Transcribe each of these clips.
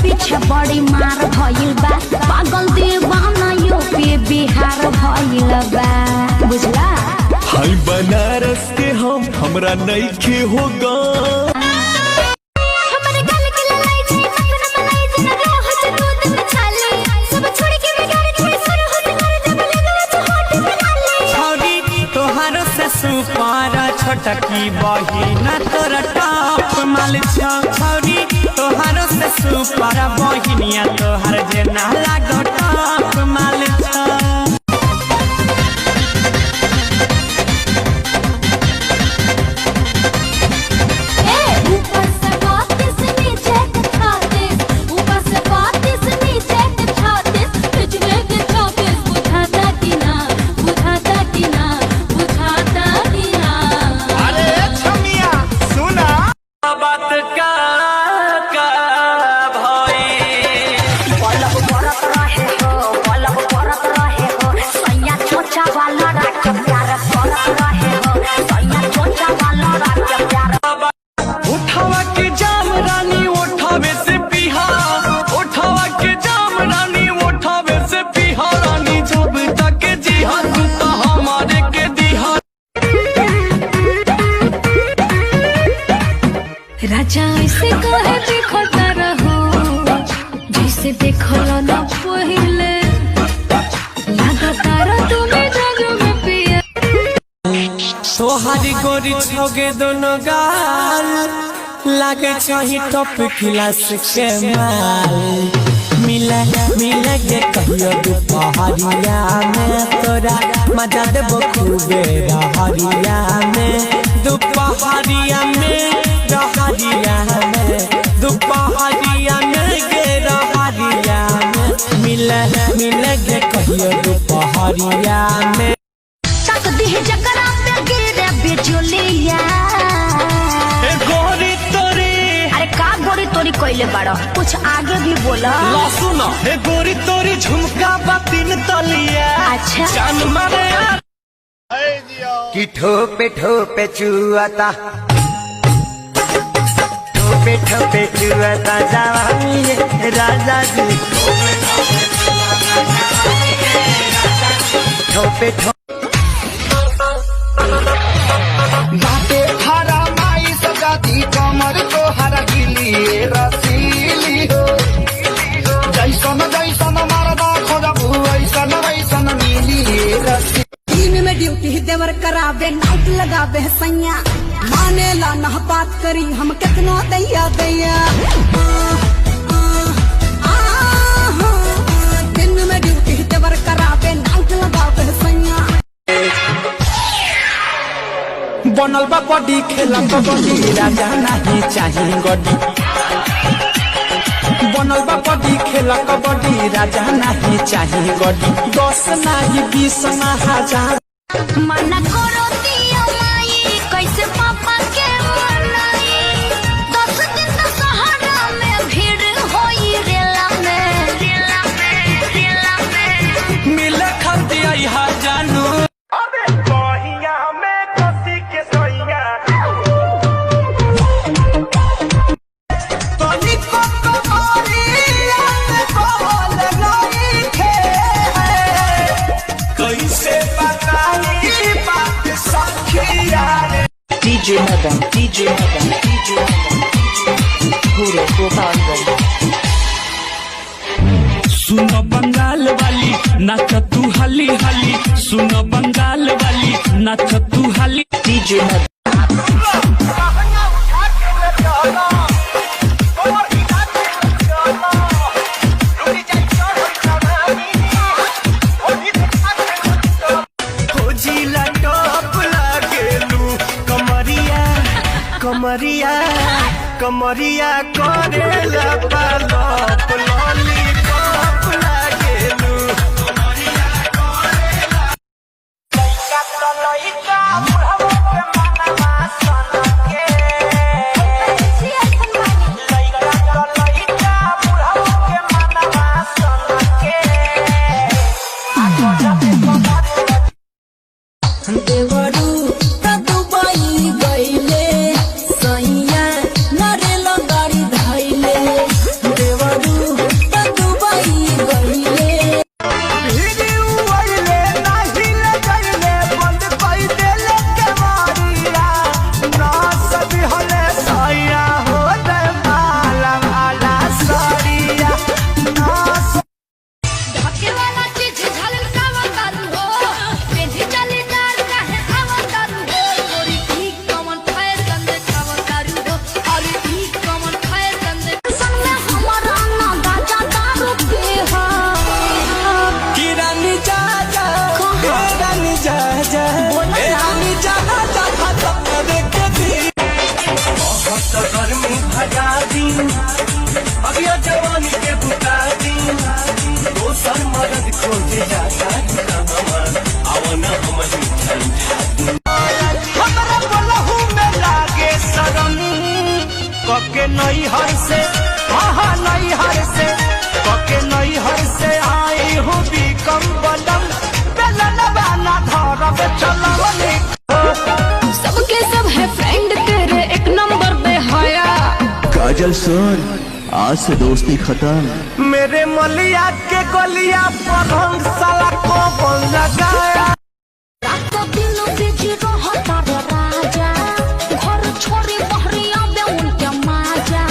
पीछे बड़ी मार भइल बा पागल दीवाना यूपी बिहार भइल बा बुझला हाय बनारस के हमरा नइखे होगा हमरे गल के ललाई छी सपना बनाई दिन रहो छ दूध में छाले सब छोड़ के बिगाड़ के सुर हो से कर दे लगवा छ होट पे डाले छौरी तोहारो से सुपार छोटकी बहिना तोर टॉप माल छ छौरी तोहारो से सुपार बहिनिया तोहर जे ना लागो टॉप माल छ राजा ऐसे कहे देखता रहो जैसे देखलो ना पहले लगातार तुम्हें जग में पिया तोहारी गोरी छोगे दोनों गाल लागे चाही टॉप क्लास के माल मिले मिले के कहियो दुपहरिया में तोरा मजा देबो खूबे रहरिया में दुपहरिया में रहरिया में दुपहरिया में गे रहरिया में मिले मिले के कहियो दुपहरिया में तक दिह जकरा पे गिरे बिजुलिया ए गोरी तोरी अरे का गोरी तोरी कोइले बाड़ो कुछ आगे भी बोला ला सुनो ए गोरी तोरी झुमका बातिन तलिया अच्छा जान मारे कि ठोपे ठोपे चुआता ठोपे ठोपे चुआता जवानी रे राजा जी ठोपे ठोपे बाटे हरा माई सजाती कमर को हरा गिली रसीली हो जैसन जैसन मारदा खोजबू ऐसन वैसन मिली रसी दिन में ड्यूटी देवर करावे नाइट लगावे सैया माने ला ना बात करी हम कितना दैया दैया दिन में ड्यूटी देवर करावे नाइट लगावे सैया बनल बा बॉडी खेला कबड्डी राजा नहीं चाहिए गड्डी बनल बा बॉडी खेला कबड्डी राजा नहीं चाहिए गड्डी 10 नहीं 20 ना हजार मना करो दिया माई कैसे पापा के मनाई 10 दिन तो सहारा में भीड़ होई रेला में मिले खाती आई हा जानू DJ Madan, Puro Gopalganj। सुनो बंगाल वाली नाच तू हाली हाली सुनो बंगाल वाली नाच तू हाली DJ Madan। कमरिया कमरिया करेला पालप लॉलीपॉप लागेलू कमरिया करेला लइका तो लइका बुढ़ाओ के मनवा सनके लइका तो लइका बुढ़ाओ के मनवा सनके देवरू त दुबई गइले सैया नरेलो गाड़ी धइले देवरू भगा दी अभिया जवानी के बुता दी दोसर मदद खोजे जाता अवन हम हमरा बलहू में लागे शरम कके नई हर से नई हर से कके नई हर से आई हूँ बिकम बलम बेलन वाला धरब चलवनी सबके सब है फ्रेंड तेरे एक नंबर पे हया। काजल सर आज से दोस्ती खत्म। मेरे मलिया के गलिया पर हम साला को लगाया रात दिन बिजी रहता रे राजा घर छोड़ी बहरिया बे उनके माजा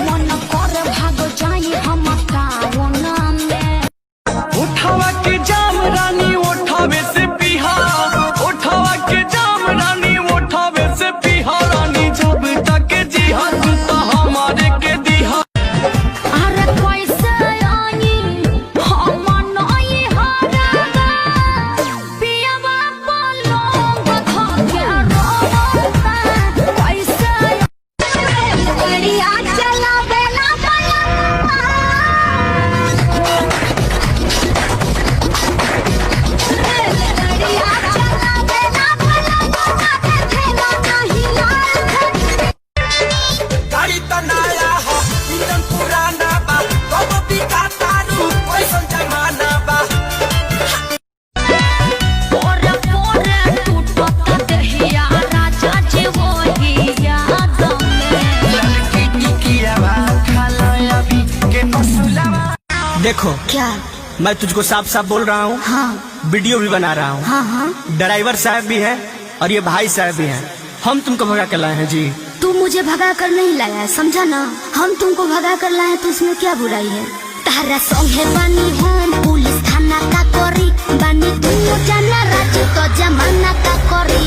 मन करे भाग जाई हम टाउन में। उठावा के जाम रानी उठावे से बिहार उठावा के जाम रानी उठावे से बिहार रानी जब तक जी तो हमारे के दिहा अरे कैसे आई हम नई हारा पियावा पलंग धके रोता कैसे गाड़िया चलावे ना पलंग गाड़िया चलावे ना पलंग देखे ना नहीं लाल गाड़ी तो नया हो इंजन पुराना बा कब बिका तारू कैसन जमाना बा पोरे पोरे टूटता दहिया राजा जी वही याद में। लड़की टिकिया बा खाला अभी के मसुलावा देखो क्या? मैं तुझको साफ साफ बोल रहा हूँ हाँ वीडियो भी बना रहा हूँ हाँ हाँ ड्राइवर साहब भी हैं और ये भाई साहब भी हैं हम तुमको भगा के लाए हैं जी तू मुझे भगा कर नहीं लाया है, समझा ना? हम तुमको भगा कर लाए तो इसमें क्या बुराई है? तारा संगे बानी हम पुलिस थाना का करी बानी तू जाना राजी तो जमाना का करी।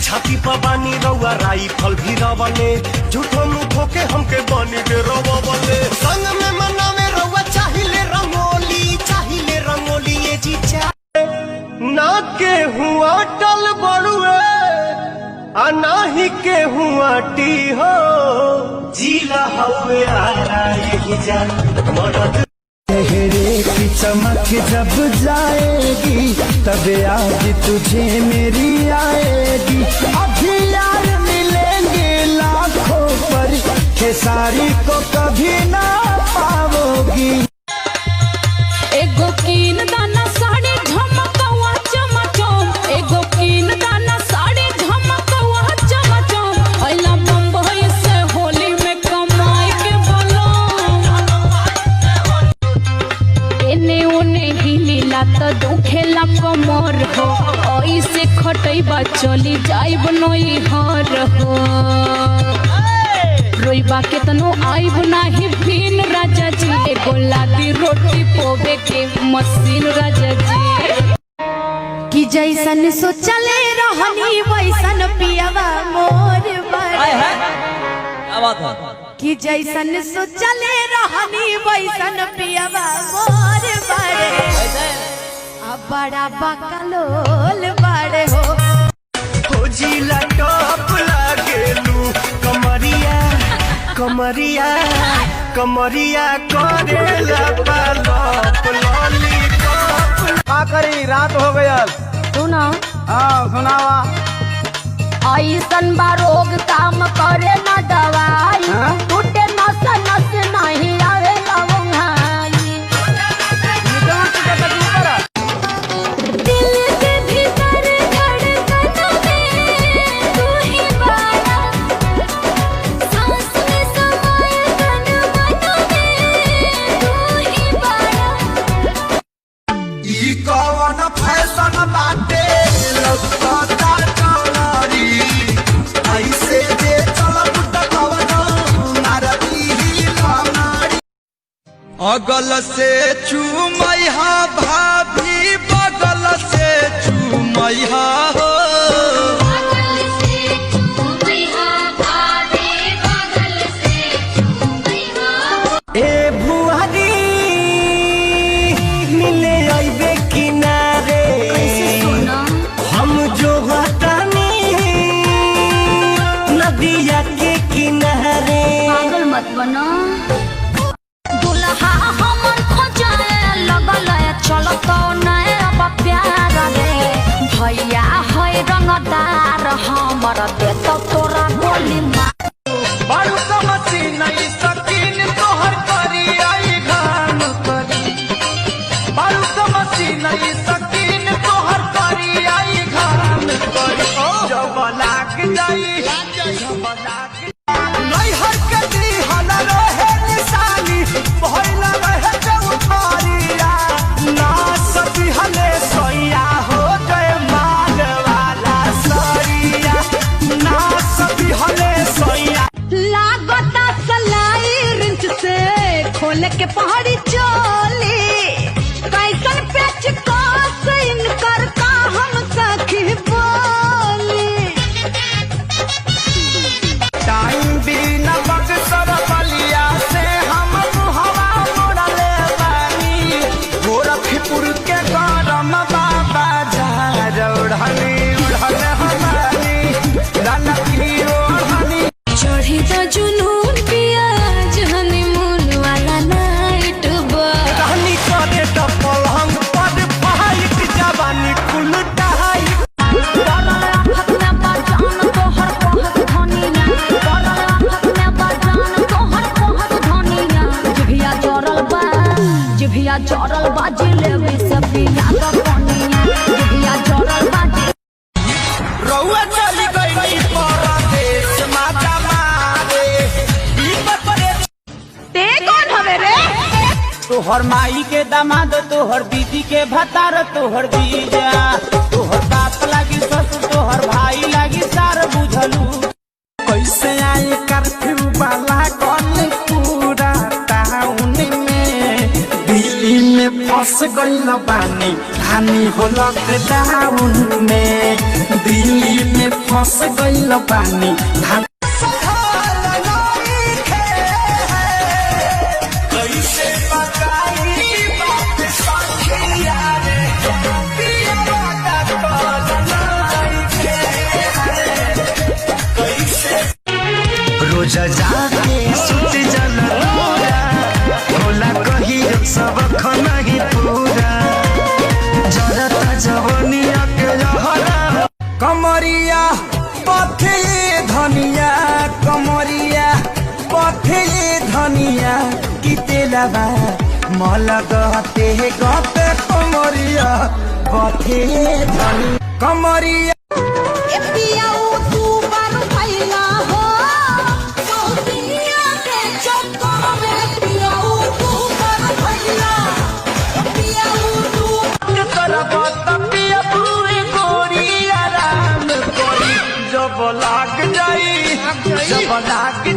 छाती पर बानी रउआ राइफल भी रवले झूठो मुखो के हमके बानी के रवले संग में मनावे रउआ चाहिए रंगोली ये जी ना के हुआ टल बड़ुए आ नाही के हुआ टी हो जीला हवे आरा यही जा मदद चेहरे की चमक जब जाएगी तब याद तुझे मेरी आएगी अभी यार मिलेंगे लाखों पर खेसारी को कभी ना पाओगी। एगो कीन दाना साड़ी झमकवा चमचम एगो कीन दाना साड़ी झमकवा चमचम अइला बम्बई से होली में कमाई के बलम एने ओने हिलीला त दुखेला कमर हो ऐसे खटैबा चली जाइब नई हर हो रोइबा केतनो आइब नाही फिन राजा जी एगो लादी रोटी पोबे के मशीन राजा जी। कि जैसन सोचले रहनी वैसन पियावा मोर बड़े कि जैसन सोचले रहनी वैसन पियावा मोर बड़े अब बड़ा बकलोल बड़े हो जिला टॉप लागेलू कमरिया करेला पालप लॉलीपॉप का करी रात हो गया सुना हाँ सुनावा ऐसन बा रोग काम करे न दवाई टूटे नस नस नहीं आवे लवंगाई दिल के भीतर धड़कन में तू ही बाड़ा सांस में समाए तन मन में तू ही बाड़ा ई कौन फैशन बाटे लगता चलरी ऐसे जे चलब त कवनो नारदी लानारी अगल से चूमैहा भाभी बगल से चूमैहा हो ए बुआरी मिले आइबे किनारे हम जो रंगदार हमर दे तो तोरा गोली मार बारू समझी नहीं सकीन तोहर करी आई घाम करी बारू समझी नहीं सकीन तोहर करी आई घाम करी जब लाग जाई नहीं हर के दी हला रहे निशानी भइला रहे चौथारिया ना सती हले सोया हो गए माल वाला सरिया ना सती हले सोया लागता सलाई रिंच से खोल के पहाड़ी चोली कैसन पेच कास इनकर का हम सखी बोली टाइम बिना बक्सर बलिया से हम हवा मोड़ले बानी गोरखपुर के गरम बाबा उड़हनी उड़हन हमारी राना की ओढ़नी चढ़ी तो जुनून पिया हनीमून वाला नाइट रहनी करे तो पलंग पर फाइट जवानी कुल टाइट जिभिया चौरल बाजी लेवी सपिया का कोनिया जिभिया चौरल बाजी रउआ चली गई परदेश माता मारे दीपक रे ते कौन हवे रे तोहर माई के दामाद तोहर दीदी के भतार तोहर जीजा तोहर बाप लागी ससुर तोहर भाई लागी सार बुझलू कैसे आई कर्फ्यू वाला कल पूरा टाउन में दिल्ली में फंस गइल बानी हानि हो लॉकडाउन में दिल्ली में फंस गइल बानी कैसे बताई बात सखिया रे पिया बात कैसे रोजा जाके सुत जल भोला कही सब नहीं पूरा जरता जवनिया के लहरा कमरिया पथे धनिया कमरिया पथे धनिया कितेलबा मलगते गते कमरिया पथे धनिया कमरिया जब लाग